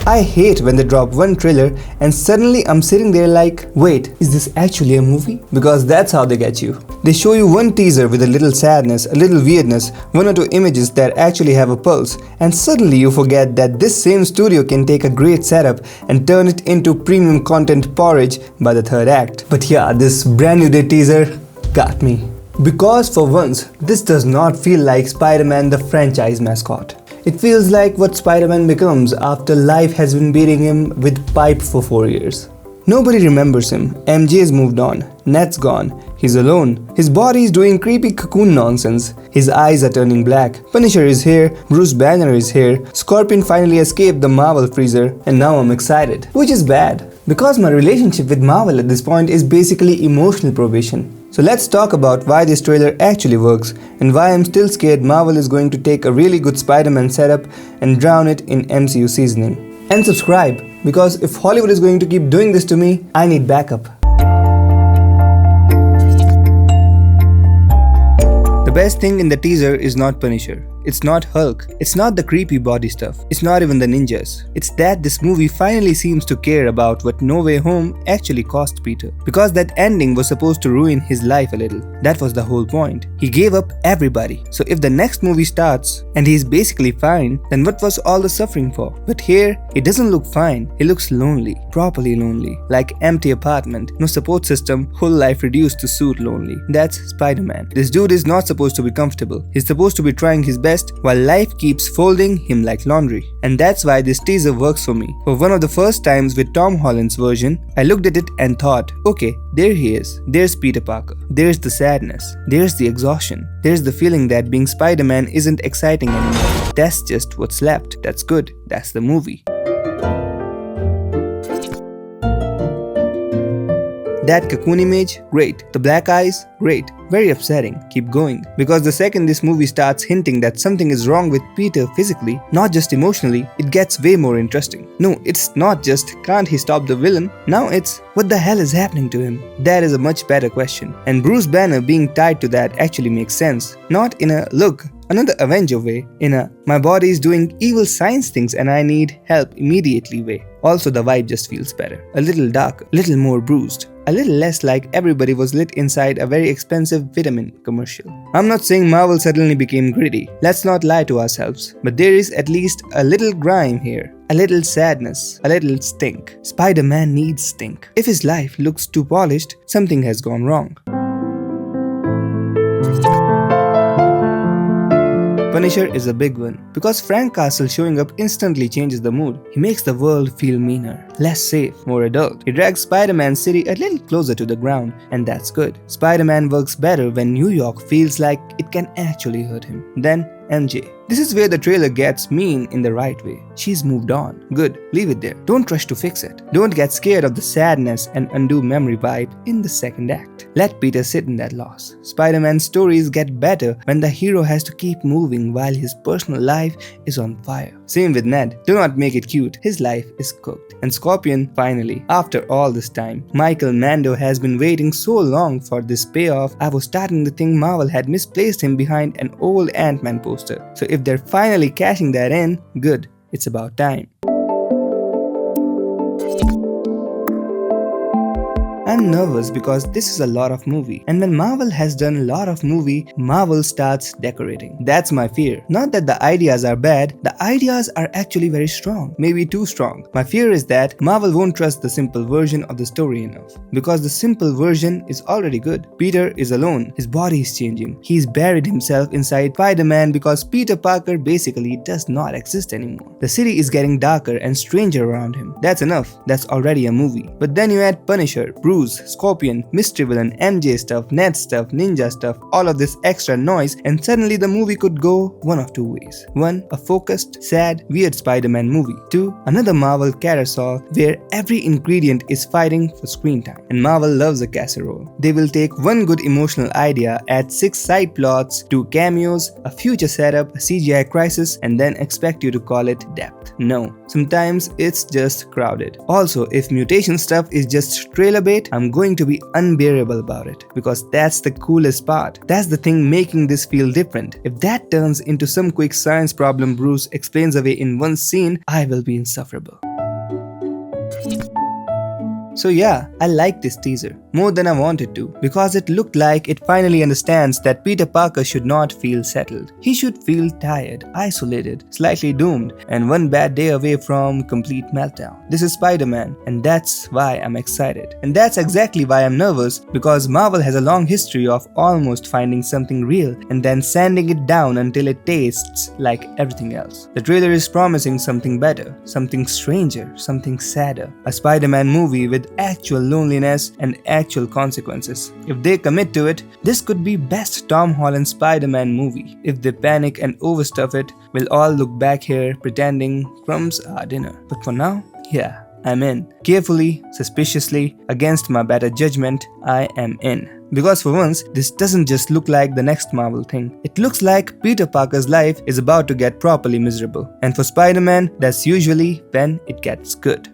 I hate when they drop one trailer and suddenly I'm sitting there like, wait, is this actually a movie? Because that's how they get you. They show you one teaser with a little sadness, a little weirdness, one or two images that actually have a pulse, and suddenly you forget that this same studio can take a great setup and turn it into premium content porridge by the third act. But yeah, this brand new day teaser got me. Because for once, this does not feel like Spider-Man the franchise mascot. It feels like what Spider-Man becomes after life has been beating him with pipe for 4 years. Nobody remembers him, MJ's moved on, Ned's gone, he's alone, his body is doing creepy cocoon nonsense, his eyes are turning black, Punisher is here, Bruce Banner is here, Scorpion finally escaped the Marvel freezer, and now I'm excited. Which is bad, because my relationship with Marvel at this point is basically emotional probation. So let's talk about why this trailer actually works and why I'm still scared Marvel is going to take a really good Spider-Man setup and drown it in MCU seasoning. And subscribe, because if Hollywood is going to keep doing this to me, I need backup. The best thing in the teaser is not Punisher. It's not Hulk, it's not the creepy body stuff, it's not even the ninjas. It's that this movie finally seems to care about what No Way Home actually cost Peter. Because that ending was supposed to ruin his life a little. That was the whole point. He gave up everybody. So if the next movie starts and he's basically fine, then what was all the suffering for? But here, he doesn't look fine. He looks lonely, properly lonely. Like empty apartment, no support system, whole life reduced to suit lonely. That's Spider-Man. This dude is not supposed to be comfortable. He's supposed to be trying his best while life keeps folding him like laundry. And that's why this teaser works for me. For one of the first times with Tom Holland's version, I looked at it and thought, okay, there he is. There's Peter Parker. There's the sadness. There's the exhaustion. There's the feeling that being Spider-Man isn't exciting anymore. That's just what's left. That's good. That's the movie. That cocoon image? Great. The black eyes? Great. Very upsetting. Keep going. Because the second this movie starts hinting that something is wrong with Peter physically, not just emotionally, it gets way more interesting. No, it's not just can't he stop the villain? Now it's what the hell is happening to him? That is a much better question. And Bruce Banner being tied to that actually makes sense. Not in a look, another Avenger way, in a my body is doing evil science things and I need help immediately way. Also the vibe just feels better. A little darker, a little more bruised. A little less like everybody was lit inside a very expensive vitamin commercial. I'm not saying Marvel suddenly became gritty. Let's not lie to ourselves. But there is at least a little grime here. A little sadness. A little stink. Spider-Man needs stink. If his life looks too polished, something has gone wrong. Punisher is a big one, because Frank Castle showing up instantly changes the mood. He makes the world feel meaner, less safe, more adult. He drags Spider-Man's city a little closer to the ground, and that's good. Spider-Man works better when New York feels like it can actually hurt him. Then MJ. This is where the trailer gets mean in the right way. She's moved on. Good, leave it there. Don't rush to fix it. Don't get scared of the sadness and undo memory vibe in the second act. Let Peter sit in that loss. Spider-Man's stories get better when the hero has to keep moving while his personal life is on fire. Same with Ned. Do not make it cute. His life is cooked. And Scorpion, finally, after all this time, Michael Mando has been waiting so long for this payoff, I was starting to think Marvel had misplaced him behind an old Ant-Man poster. So if they're finally cashing that in, good. It's about time. I'm nervous because this is a lot of movie, and when Marvel has done a lot of movie, Marvel starts decorating. That's my fear. Not that the ideas are bad, the ideas are actually very strong, maybe too strong. My fear is that Marvel won't trust the simple version of the story enough, because the simple version is already good. Peter is alone, his body is changing, he's buried himself inside Spider-Man because Peter Parker basically does not exist anymore. The city is getting darker and stranger around him. That's enough, that's already a movie. But then you add Punisher, Bruce, Scorpion, Mystery Villain, MJ stuff, Ned stuff, Ninja stuff, all of this extra noise, and suddenly the movie could go one of two ways. 1. A focused, sad, weird Spider-Man movie. 2. Another Marvel carousel where every ingredient is fighting for screen time. And Marvel loves a casserole. They will take one good emotional idea, add 6 side plots, 2 cameos, a future setup, a CGI crisis, and then expect you to call it depth. No, sometimes it's just crowded. Also, if mutation stuff is just trailer bait, I'm going to be unbearable about it, because that's the coolest part. That's the thing making this feel different. If that turns into some quick science problem Bruce explains away in one scene, I will be insufferable. So yeah, I like this teaser more than I wanted to because it looked like it finally understands that Peter Parker should not feel settled. He should feel tired, isolated, slightly doomed, and one bad day away from complete meltdown. This is Spider-Man, and that's why I'm excited. And that's exactly why I'm nervous, because Marvel has a long history of almost finding something real and then sanding it down until it tastes like everything else. The trailer is promising something better, something stranger, something sadder. A Spider-Man movie with actual loneliness and actual consequences. If they commit to it, this could be best Tom Holland Spider-Man movie. If they panic and overstuff it, we'll all look back here pretending crumbs are dinner. But for now, yeah, I'm in. Carefully, suspiciously, against my better judgment, I am in. Because for once, this doesn't just look like the next Marvel thing. It looks like Peter Parker's life is about to get properly miserable. And for Spider-Man, that's usually when it gets good.